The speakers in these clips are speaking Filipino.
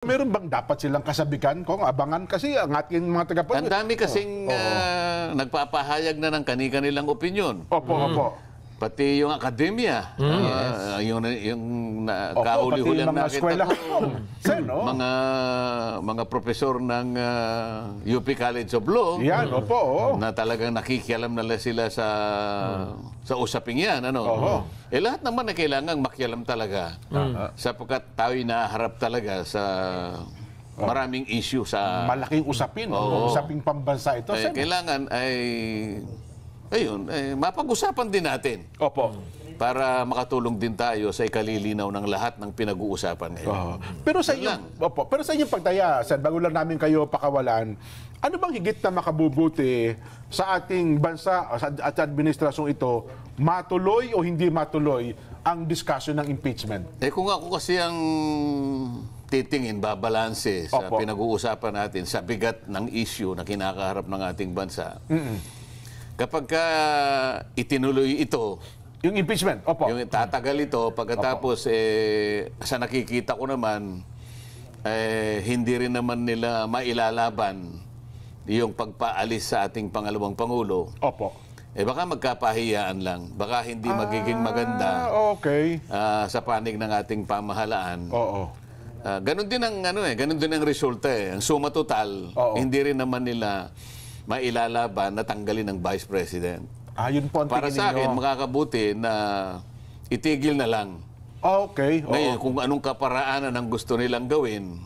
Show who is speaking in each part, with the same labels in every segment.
Speaker 1: Meron bang dapat silang kasabikan kung abangan kasi ang ating mga
Speaker 2: Ang dami kasing nagpapahayag na ng kani-kanilang opinyon.
Speaker 1: Opo.
Speaker 2: Pati yung akademya, yung kahuli-huli lang nakita ko, mga profesor ng UP College of Law,
Speaker 1: yan,
Speaker 2: na talagang nakikialam na sila sa usaping yan. Lahat naman na kailangang makialam talaga sapagkat tayo'y naharap talaga sa maraming issue sa...
Speaker 1: Malaking usapin, usaping pambansa ito.
Speaker 2: Kailangan ay... Ayun, mapag-usapan din natin.
Speaker 1: Opo.
Speaker 2: Para makatulong din tayo sa ikalilinaw ng lahat ng pinag-uusapan ngayon.
Speaker 1: Pero sa inyong pagtaya, Sen, bago lang namin kayo pakawalan, ano bang higit na makabubuti sa ating bansa at administrasyong ito, matuloy o hindi matuloy ang discussion ng impeachment?
Speaker 2: Kung ako kasi ang titingin, babalanse sa pinag-uusapan natin sa bigat ng issue na kinakaharap ng ating bansa, kapag itinuloy ito,
Speaker 1: yung impeachment,
Speaker 2: yung tatagal ito, pagkatapos sa nakikita ko naman, hindi rin naman nila mailalaban yung pagpaalis sa ating pangalawang Pangulo. Baka magkapahiyaan lang. Baka hindi magiging maganda sa panig ng ating pamahalaan. Ganun din ang resulta. Ang suma total, hindi rin naman nila mailalaban na tanggalin ng Vice President.
Speaker 1: Yun po ang
Speaker 2: para sa akin, makakabuti na itigil na lang. Ngayon, kung anong kaparaanan ang gusto nilang gawin,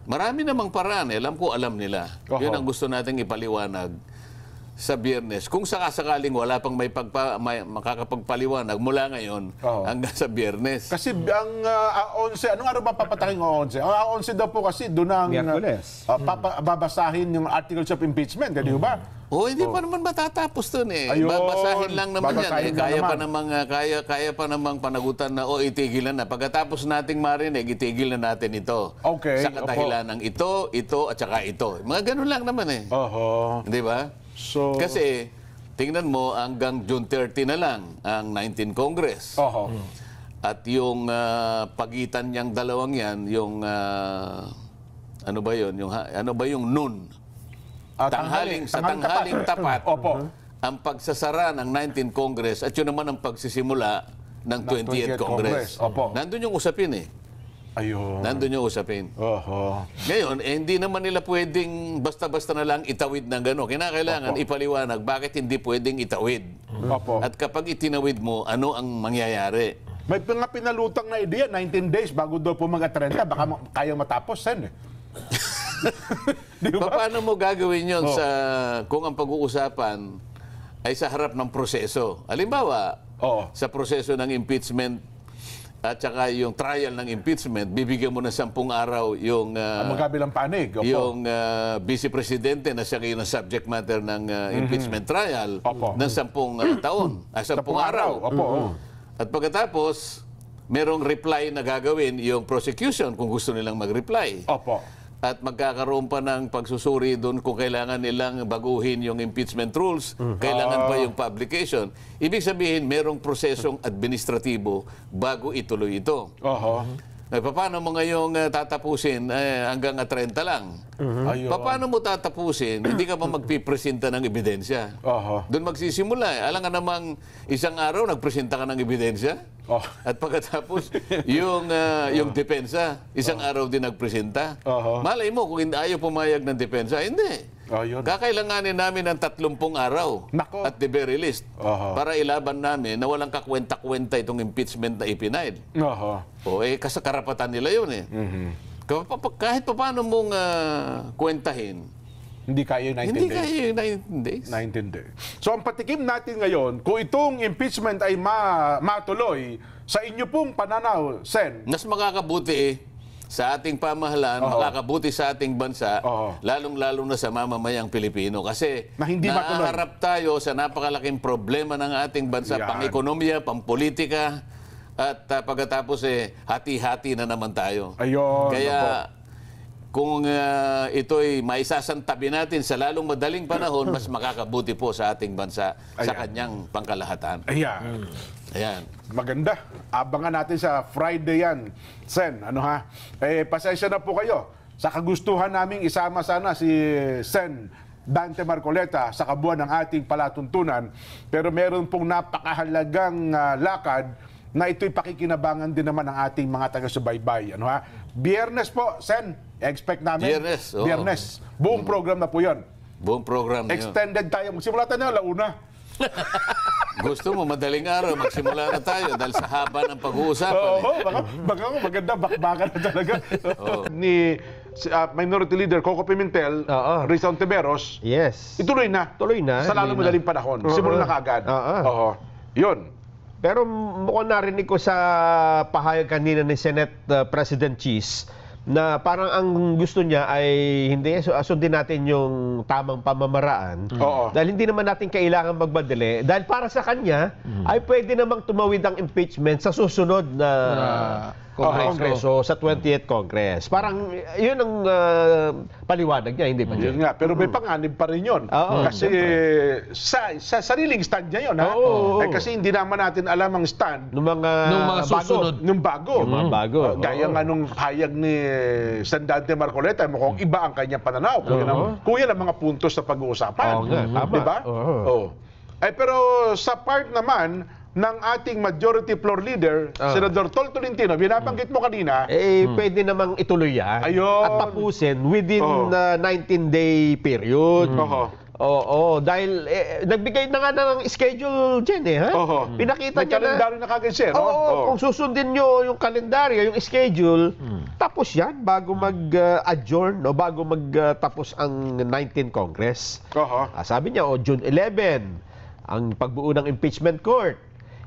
Speaker 2: marami namang paraan. Alam nila. Yun ang gusto nating ipaliwanag sa Biyernes. Kung sakasakaling wala pang makakapagpaliwanag mula ngayon hanggang sa Biyernes.
Speaker 1: Kasi ang 11, anong araw ba papataking ang 11? Ang 11 daw po kasi doon ang babasahin yung articles of impeachment. Di ba?
Speaker 2: Hindi pa naman matatapos doon Babasahin lang naman yan. Kaya pa namang panagutan na itigilan na. Pagkatapos nating marinig, itigil na natin ito. Sa kadahilan ng ito, at saka ito. Mga ganun lang naman Di ba? Kasi, tingnan mo, hanggang June 30 na lang ang 19th Congress. At yung pagitan niyang dalawang yan, yung ano ba yung noon? Tanghaling tapat. Ang pagsasara ng 19th Congress at yun naman ang pagsisimula ng 20th Congress. Nandun yung usapin Nandun yung usapin. Ngayon, hindi naman nila pwedeng basta-basta na lang itawid ng gano'n. Kinakailangan ipaliwanag bakit hindi pwedeng itawid. At kapag itinawid mo, ano ang mangyayari?
Speaker 1: May mga pinalutang na ideya, 19 days bago daw po mga 30, baka kaya matapos, Sen.
Speaker 2: Paano mo gagawin yun kung ang pag-uusapan ay sa harap ng proseso? Halimbawa, sa proseso ng impeachment at saka yung trial ng impeachment, bibigyan mo ng 10 araw yung
Speaker 1: magkabilang panig.
Speaker 2: Yung vice presidente na siya ngayon ang subject matter ng impeachment trial ng 10 taon, 10 araw. At pagkatapos, merong reply na gagawin yung prosecution kung gusto nilang mag-reply. At magkakaroon pa ng pagsusuri doon kung kailangan nilang baguhin yung impeachment rules, kailangan pa yung publication. Ibig sabihin, merong prosesong administratibo bago ituloy ito. Paano mo ngayong tatapusin hanggang 30 lang? Paano mo tatapusin? Hindi ka pa magpipresenta ng ebidensya. Doon magsisimula. Alam nga namang isang araw nagpresenta ka ng ebidensya. At pagkatapos, yung depensa, isang araw din nagpresenta. Malay mo, kung ayaw pumayag ng depensa, hindi. Kakailanganin namin ng 30 araw at the very least para ilaban namin na walang kakwenta-kwenta itong impeachment na ipinail. Kasi karapatan nila yun Kahit pa paano mong kwentahin,
Speaker 1: hindi kaya yung 19 days.
Speaker 2: Hindi kaya yung 19 days.
Speaker 1: 19 days. So ang patikim natin ngayon, kung itong impeachment ay matuloy, sa inyo pong pananaw, Sen?
Speaker 2: Mas makakabuti sa ating pamahalaan, makakabuti sa ating bansa, lalong-lalo na sa mamamayang Pilipino. Kasi nahaharap tayo sa napakalaking problema ng ating bansa, pang-ekonomiya, pang-politika, at pagkatapos hati-hati na naman tayo. Kaya kung ito'y maisasantabi natin sa lalong madaling panahon, mas makakabuti po sa ating bansa sa kanyang pangkalahatan. Ayan.
Speaker 1: Maganda. Abangan natin sa Friday yan. Sen, pasensya na po kayo. sa kagustuhan naming isama sana si Sen Dante Marcoleta sa kabuuan ng ating palatuntunan, pero meron pong napakahalagang lakad na ito'y pakikinabangan din naman ng ating mga taga-subaybay. Ano ha? Biyernes po, Sen, expect namin.
Speaker 2: Biyernes, oo.
Speaker 1: Biyernes. Buong program na po yun.
Speaker 2: Buong program na yun.
Speaker 1: Extended tayo. Magsimula tayo na, alauna.
Speaker 2: Gusto mo, madaling araw, magsimula na tayo dahil sa haba ng pag-uusapan.
Speaker 1: Oo, baka maganda, bakbakan na talaga. Ni Minority Leader Coco Pimentel, Rizal Ontiveros,
Speaker 3: Yes.
Speaker 1: ituloy na.
Speaker 3: Tuloy na.
Speaker 1: Sa lalong madaling panahon. Simulan na kaagad. Oo. Yun.
Speaker 3: Pero mukhang narinig ko sa pahayag kanina ni Senate President Cheese na parang ang gusto niya ay hindi sundin natin yung tamang pamamaraan.
Speaker 1: Oo.
Speaker 3: Dahil hindi naman natin kailangan magmadali. Dahil para sa kanya ay pwede namang tumawid ang impeachment sa susunod na Kongreso, sa 20th Congress. Parang yun ang paliwanag niya, hindi ba?
Speaker 1: Yun nga. Pero may panganib pa rin yun. Kasi sa sariling stand niya yun. Ha? Kasi hindi naman natin alam ang stand
Speaker 3: Nung mga
Speaker 1: susunod. Nung bago.
Speaker 3: Yung mga bago.
Speaker 1: Gaya nga nung hayag ni San Dante Marcoleta, mukhang iba ang kanyang pananaw. Kung yan ang mga puntos na pag-uusapan.
Speaker 3: Oo nga, tama.
Speaker 1: Diba? Pero sa part naman ng ating majority floor leader, Senador Tol Tolentino, binabanggit mo kanina,
Speaker 3: pwede namang ituloy yan.
Speaker 1: Ayun.
Speaker 3: At tapusin within 19-day period. Oo, dahil nagbigay na nga ng schedule dyan ha? Pinakita
Speaker 1: may
Speaker 3: niya na.
Speaker 1: kalendaryo na kagad siya, no?
Speaker 3: Kung susundin nyo yung kalendaryo, yung schedule, tapos yan bago mag-adjourn o bago magtapos ang 19th Congress. Sabi niya, June 11, ang pagbuo ng impeachment court.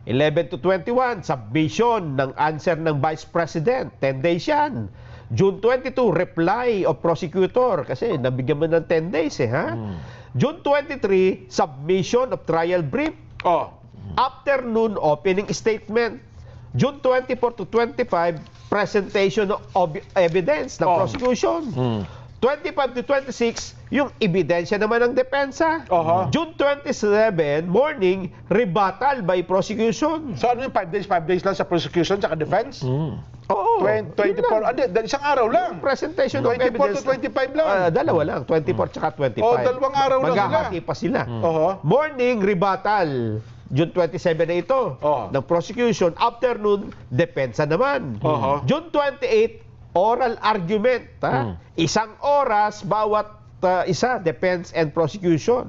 Speaker 3: 11 to 21, submission ng answer ng Vice President. 10 days yan. June 22, reply of prosecutor. Kasi nabigyan mo ng 10 days ha? June 23, submission of trial brief. Afternoon, opening statement. June 24 to 25, presentation of evidence ng prosecution. 25 to 26, yung ebidensya naman ng depensa. June 27, morning, rebuttal by prosecution.
Speaker 1: So ano yung 5 days? 5 days lang sa prosecution tsaka defense? 24, isang araw lang.
Speaker 3: Presentation of
Speaker 1: 24
Speaker 3: evidence.
Speaker 1: to 25 lang.
Speaker 3: Dalawa lang, 24 tsaka 25.
Speaker 1: Dalawang araw lang sila.
Speaker 3: Maghahati pa sila. Morning, rebuttal. June 27 na ito, ng prosecution. Afternoon, depensa naman. June 28, oral argument. Isang oras bawat isa, defense and prosecution.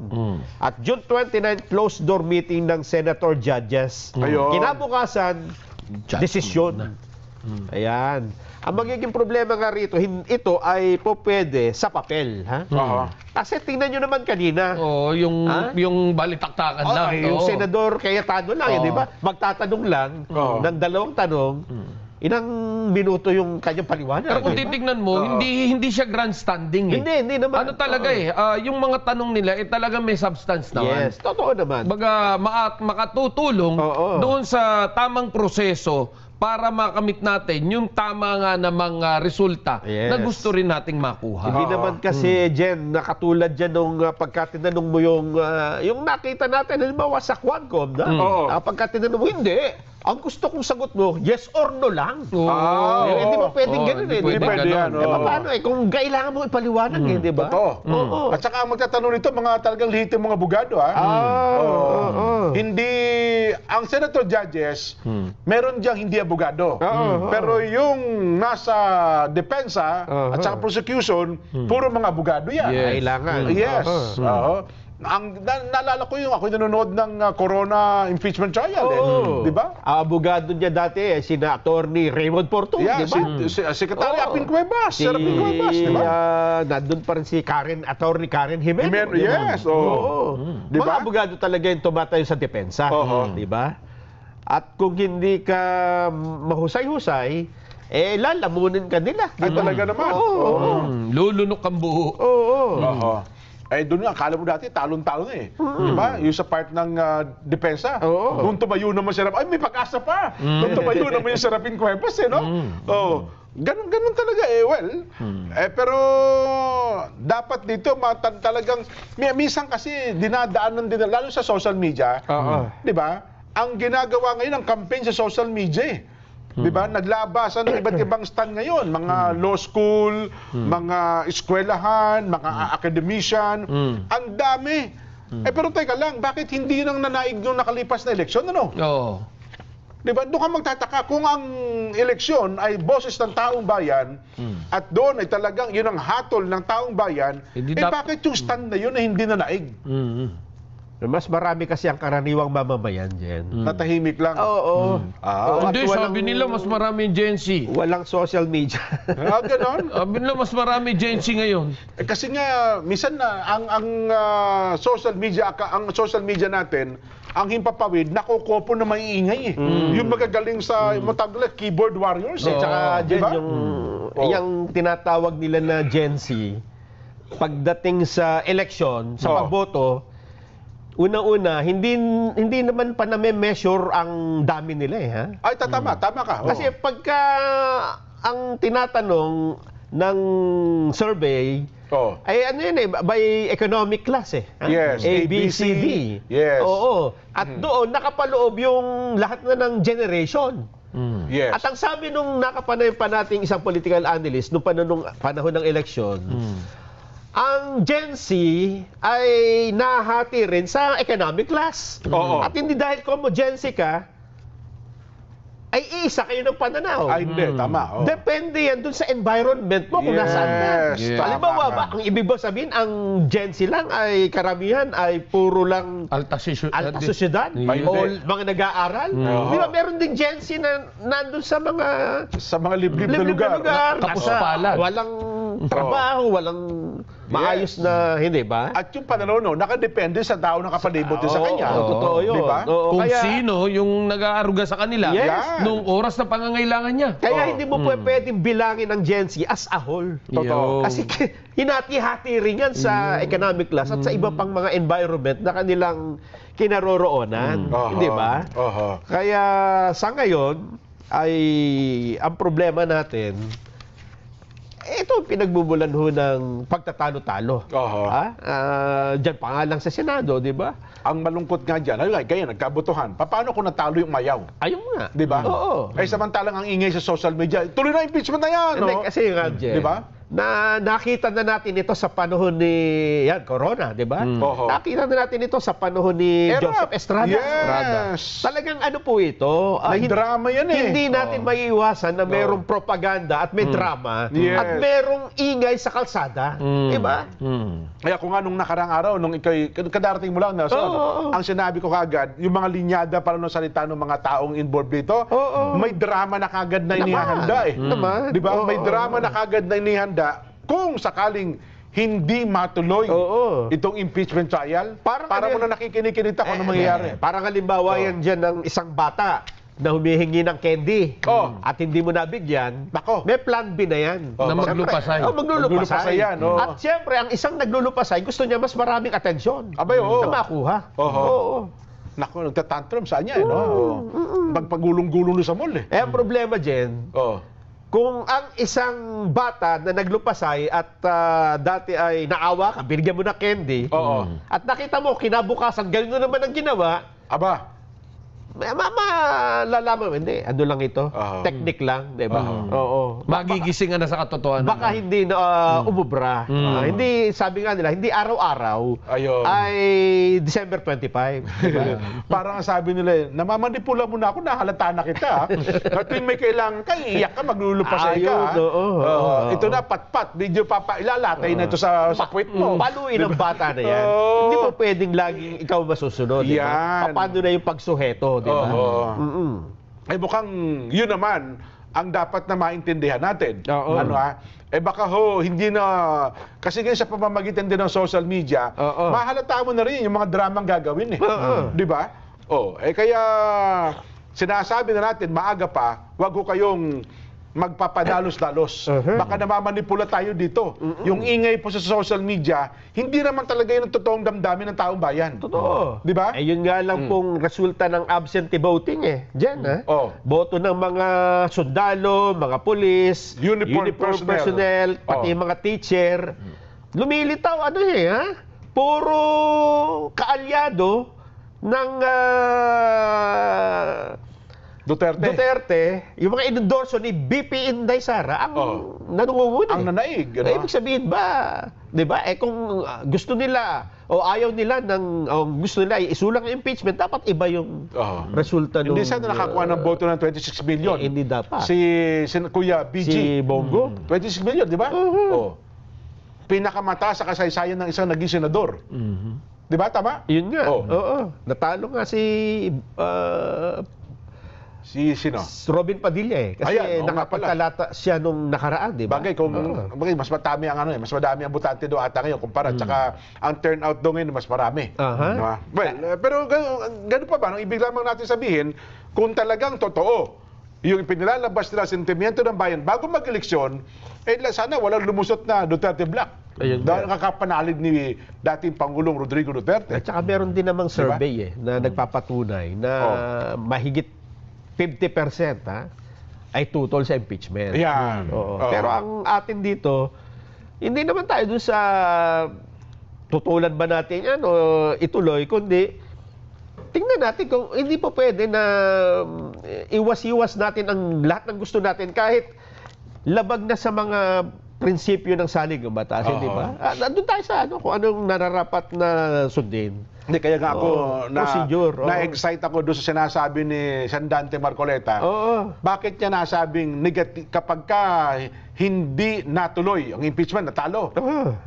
Speaker 3: At June 29, closed door meeting ng senator judges. Kinabukasan, desisyon. Ayan. Ang magiging problema nga rito, ito ay po pwede sa papel. Kasi tingnan nyo naman kanina.
Speaker 4: Yung balitaktakan lang.
Speaker 3: Yung senador Cayetano lang, di ba? Magtatanong lang ng dalawang tanong. Ilang minuto yung kanyang paliwanag.
Speaker 4: Pero kung titignan mo, hindi siya grandstanding.
Speaker 3: Hindi naman.
Speaker 4: Ano talaga yung mga tanong nila, talaga may substance naman.
Speaker 3: Yes, totoo naman.
Speaker 4: Baga, makatutulong doon sa tamang proseso para makamit natin yung tama nga namang resulta na gusto rin nating makuha.
Speaker 3: Hindi naman kasi, Jen, nakatulad dyan nung pagka tinanong mo yung nakita natin, halimbawa sa Quadcom, pagka tinanong mo, hindi. Ang gusto kong sagot mo, yes or no lang. Hindi mo pwedeng ganun
Speaker 1: Hindi pwede yan.
Speaker 3: Paano kung kailangan mo ipaliwanag di ba?
Speaker 1: Totoo. At saka ang magtatanong nito, mga talagang lihitin mga abogado, Hindi, ang senator judges, meron diyang hindi abogado. Pero yung nasa depensa at saka prosecution, puro mga abogado yan.
Speaker 3: Kailangan.
Speaker 1: Yes. Naalala ko yung ako nanonood ng Corona impeachment trial, di ba?
Speaker 3: Abogado niya dati, sina Attorney Raymond Porto, di ba?
Speaker 1: Secretary Apin Cuevas, Sir Apin Cuevas, di ba?
Speaker 3: Nandun pa rin si Attorney Karen Jimeno.
Speaker 1: Yes,
Speaker 3: di ba? Mga abogado talaga yung tumatayo sa depensa, di ba? At kung hindi ka mahusay-husay, lalamunin ka nila.
Speaker 1: Ay, talaga naman.
Speaker 4: Lulunok ang buho.
Speaker 1: Doon nga, akala mo dati, talon-talon Di ba? Yung sa part ng depensa. Nung tumayo naman si Ay, may pag-asa pa. Nung tumayo naman yung Serapin Cuevas, no? Ganun talaga, pero dapat dito, talagang, minsan kasi dinadaanan din, lalo sa social media, di ba? Ang ginagawa ngayon, ang campaign sa social media, Di ba? Naglabasan ng iba't ibang stand ngayon. Mga law school, mga eskwelahan, mga academician. Ang dami. Pero teka lang, bakit hindi nang nanaig nung nakalipas na eleksyon? Ano?
Speaker 4: Oo.
Speaker 1: Di ba? Doon ka magtataka kung ang eleksyon ay boses ng taong bayan at doon ay talagang yun ang hatol ng taong bayan, bakit yung stand na yun ay hindi nanaig?
Speaker 3: Mas marami kasi ang karaniwang mamamayan dyan.
Speaker 1: Natahimik lang.
Speaker 3: Oo.
Speaker 4: Hindi, sabi nila mas marami Gen Z.
Speaker 3: Walang social media.
Speaker 1: Ganon.
Speaker 4: Sabi nila mas marami Gen Z ngayon.
Speaker 1: Kasi nga, minsan na, ang social media natin, ang himpapawid, nakukopo na maiingay eh. Yung magagaling sa, keyboard warriors eh.
Speaker 3: Tsaka dyan
Speaker 1: diba?
Speaker 3: yung tinatawag nila na Gen Z, pagdating sa eleksyon, sa pagboto, unang-una, hindi naman pa na-measure ang dami nila eh, ha?
Speaker 1: Ay, tama ka.
Speaker 3: Kasi pagka ang tinatanong ng survey, ay ano yun eh, by economic class eh. Ha?
Speaker 1: Yes,
Speaker 3: A, B, C, D.
Speaker 1: Yes.
Speaker 3: Oo. At doon, nakapaloob yung lahat na ng generation.
Speaker 1: Yes.
Speaker 3: At ang sabi nung nakapanayon pa nating isang political analyst nung panahon ng eleksyon, ang Gen Z ay nahati rin sa economic class. At hindi dahil kung mo Gen Z ka, ay isa kayo ng pananaw.
Speaker 1: Ay, hindi. Tama.
Speaker 3: Depende yan dun sa environment mo kung nasaan ka. Halimbawa ba, ang ibig ba sabihin, ang Gen Z lang ay karamihan ay puro lang alta sosyedad? O mga nag-aaral? Di ba, meron din Gen Z na nandun sa mga
Speaker 1: liblib na lugar.
Speaker 4: Tapos palad.
Speaker 3: Walang trabaho, walang maayos na, hindi ba?
Speaker 1: At yung pananaw, nakadepende sa tao na kapalibot sa kanya.
Speaker 3: Totoo yun.
Speaker 1: Di ba?
Speaker 4: Kung sino yung nag-aaruga sa kanila nung oras na pangangailangan niya.
Speaker 3: Kaya hindi mo pwedeng bilangin ang Gen Z as a whole.
Speaker 1: Totoo.
Speaker 3: Kasi hinati-hati rin yan sa economic class at sa iba pang mga environment na kanilang kinaroroonan. Hindi ba? Kaya sa ngayon, ay ang problema natin, ito pinagbubulan ho ng pagtatalo-talo. Diyan pa nga lang sa Senado, di ba?
Speaker 1: Ang malungkot nga dyan, kaya nagkabutuhan. Paano kung natalo yung mayaw?
Speaker 3: Ayun nga.
Speaker 1: Di ba?
Speaker 3: Oo.
Speaker 1: Ay samantalang ang ingay sa social media, tuloy na impeachment na yan.
Speaker 3: Kasi nga, Jen,
Speaker 1: di ba?
Speaker 3: Na nakita na natin ito sa panahon ni Corona, di ba? Nakita na natin ito sa panahon ni Joseph Estrada.
Speaker 1: Yes.
Speaker 3: Talagang ano po ito?
Speaker 1: May drama yan eh.
Speaker 3: Hindi natin maiiwasan na mayroong propaganda at may drama at mayroong ingay sa kalsada. Di ba?
Speaker 1: Kaya kung anong nakarang araw, nung kadarating mo lang, ang sinabi ko kagad, yung mga linyada para nung salita ng mga taong involved dito, may drama na kagad na inihanda eh. Di ba? May drama na kagad na inihanda kung sakaling hindi matuloy itong impeachment trial, para mo na nakikinig-kinita kung ano mangyayari.
Speaker 3: Parang halimbawa yan dyan ng isang bata na humihingi ng candy at hindi mo nabigyan, may plan B na yan.
Speaker 4: Na maglupasay.
Speaker 3: Maglulupasay
Speaker 1: yan.
Speaker 3: At siyempre, ang isang naglulupasay, gusto niya mas maraming atensyon na makuha.
Speaker 1: Naku, nagtatantrum sa niya, pagpagulong-gulong sa mall eh.
Speaker 3: Ang problema, Jen, kung ang isang bata na naglupasay at dati ay naawa ka, binigyan mo na candy, at nakita mo, kinabukasan, ganun na naman ang ginawa, malalaman mo, hindi, ano lang ito, technique lang, di ba?
Speaker 4: Magigising na sa katotohanan.
Speaker 3: Baka hindi na umubra. Hindi, sabi nga nila, hindi araw-araw ay December 25. Diba?
Speaker 1: Parang sabi nila, namamanipula mo na ako, nahalata na kita. At may kailangan ka, iiyak ka, maglulupasay ka. Ito na, patpat, medyo ilalatay na ito sa puwit mo.
Speaker 3: Paluin ang bata na yan. Hindi mo pwedeng laging ikaw masusunod. Diba? Paano na yung pagsuheto? Diba?
Speaker 1: Ay mukhang yun naman ang dapat na maintindihan natin. Baka hindi na, kasi sa pamamagitan din ng social media, mahalata mo na rin yung mga dramang gagawin eh. Di ba? Kaya sinasabi na natin, maaga pa, wag ko kayong magpapadalos-dalos. Baka namamanipula tayo dito. Yung ingay po sa social media, hindi naman talaga yun ang totoong damdamin ng taong bayan.
Speaker 3: Totoo.
Speaker 1: Di ba?
Speaker 3: Yun nga lang pong resulta ng absentee voting eh. Diyan, boto ng mga sundalo, mga pulis, uniform personnel, pati mga teacher. Lumilitaw, puro kaalyado ng Duterte, yung mga inendorso ni BP Inday Sara ang nanungunguna.
Speaker 1: Ang nanaig.
Speaker 3: Ibig sabihin ba, di ba? Kung gusto nila o ayaw nila gusto nila isulang ang impeachment, dapat iba yung resulta nung...
Speaker 1: Hindi sana nakakuha ng boto ng 26 million.
Speaker 3: Hindi dapat.
Speaker 1: Si Kuya BG.
Speaker 3: Si Bongo.
Speaker 1: 26 million, di ba? Pinakamataas sa kasaysayan ng isang naging senador. Di ba? Tama?
Speaker 3: Yun nga. Oo. Natalo nga si
Speaker 1: sino?
Speaker 3: Robin Padilla Kasi nakapagtalata siya nung nakaraan, di ba?
Speaker 1: Bagay, bagay, mas madami ang mas madami ang botante do ata ngayon kumpara. Tsaka ang turnout do ngayon mas marami. Diba? Well, pero ganun pa ba? Ang ibig lamang natin sabihin, kung talagang totoo, yung pinilalabas nila sentimiento ng bayan bago mag-eleksyon, sana walang lumusot na Duterte Black. Dahil nakakapanalig ni dating Pangulong Rodrigo Duterte.
Speaker 3: At saka meron din namang survey na nagpapatunay na mahigit 50% ay tutol sa impeachment.
Speaker 1: Yan.
Speaker 3: Pero ang atin dito, hindi naman tayo dun sa tutulan ba natin yan o ituloy, kundi tingnan natin kung hindi pa pwede na iwas-iwas natin ang lahat ng gusto natin kahit labag na sa mga prinsipyo ng salig ng batas, di ba? Doon tayo sa kung anong nararapat na sundin.
Speaker 1: Hindi, kaya nga ako na-excite ako doon sa sinasabi ni Sandante Marcoleta. Bakit niya nasabing kapag hindi natuloy ang impeachment, natalo.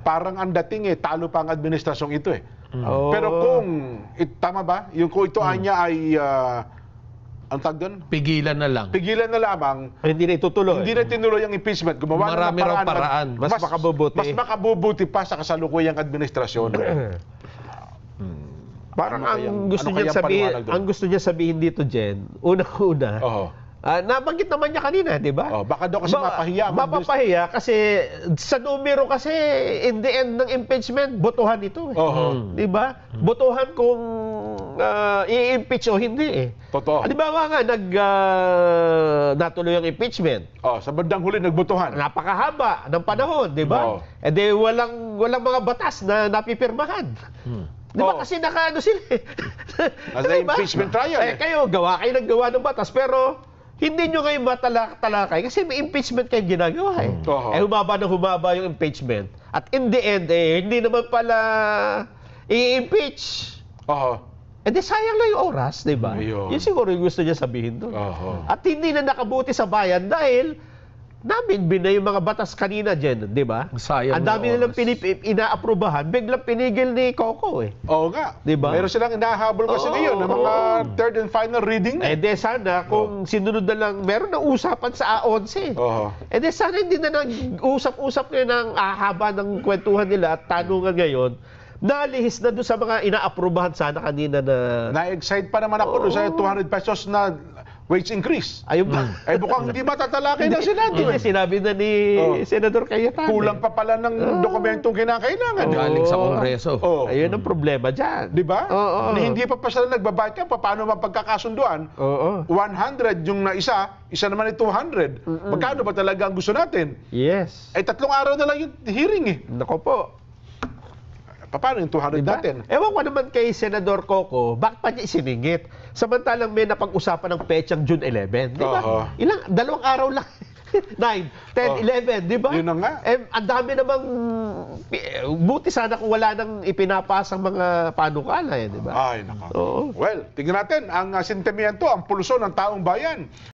Speaker 1: Parang ang dating talo pa ang administrasyong ito Pero kung, tama ba? Yung kung ito niya ay ang tag doon?
Speaker 4: Pigilan na lang.
Speaker 1: Pigilan na lamang.
Speaker 3: Hindi na itutuloy.
Speaker 1: Hindi na tinuloy ang impeachment. Gumawa
Speaker 4: Marami
Speaker 1: ng
Speaker 4: paraan.
Speaker 3: Mas makabubuti.
Speaker 1: Mas makabubuti pa sa kasalukuyang administrasyon.
Speaker 3: Parang ang gusto niya sabihin dito, Jen, unang-una, nabanggit naman niya kanina, di ba?
Speaker 1: Baka daw kasi mapahiya.
Speaker 3: Mapapahiya kasi sa numero kasi in the end ng impeachment, botohan ito. Di ba? Botohan kung i-impeach o hindi
Speaker 1: Totoo.
Speaker 3: Halimbawa nga, natuloy ang impeachment.
Speaker 1: Sa bandang huli, nagbotohan.
Speaker 3: Napakahaba ng panahon, di ba? Di walang mga batas na napipirmahan. Di ba kasi nakaano sila
Speaker 1: Nasa impeachment trial
Speaker 3: kayo ng gawa ng batas, pero hindi nyo kayo matalakay kasi may impeachment kayong ginagawa humaba yung impeachment. At in the end, hindi naman pala i-impeach. Di sayang lang yung oras, di ba? Yun siguro yung gusto niya sabihin doon. At hindi na nakabuti sa bayan dahil binay yung mga batas kanina, Jen, di ba?
Speaker 4: Sayang.
Speaker 3: Ang dami nilang inaaprubahan, biglang pinigil ni Coco
Speaker 1: Oo nga.
Speaker 3: Di ba?
Speaker 1: Meron silang inahabol kasi ngayon ng mga third and final reading
Speaker 3: sana kung sinunod na lang, meron na usapan sa A11. Sana hindi na nag-usap-usap ngayon ng ahaba ng kwentuhan nila at tanungan ngayon, nalihis na doon sa mga inaaprubahan sana kanina na...
Speaker 1: Na-excite pa naman ako doon sa 200 pesos na wage increase.
Speaker 3: Ayun ba?
Speaker 1: Bukang hindi matatalakay ng Senado.
Speaker 3: Sinabi na ni Senador Cayetano.
Speaker 1: Kulang pa pala ng dokumentong kinakailangan.
Speaker 4: Galing sa Kongreso.
Speaker 3: Ayun ang problema dyan.
Speaker 1: Di ba? Hindi pa sila nagbabayad paano mapagkakasunduan? 100 yung na isa naman ay 200. Magkano ba talaga ang gusto natin?
Speaker 3: Yes.
Speaker 1: 3 araw na lang yung hearing
Speaker 3: Nako po.
Speaker 1: Paano yung 200 natin?
Speaker 3: Ewan ko naman kay Senador Coco, bakit pa niya isiningit? Samantalang may napag-usapan ng petsang June 11. Di ba? 2 araw lang. 9, 10, 11, di ba?
Speaker 1: Yun na nga.
Speaker 3: Ang dami namang, buti sana kung wala nang ipinapasang mga panukala di ba?
Speaker 1: Ay, nako. Well, tingnan natin ang sentimiento, ang pulso ng taong bayan.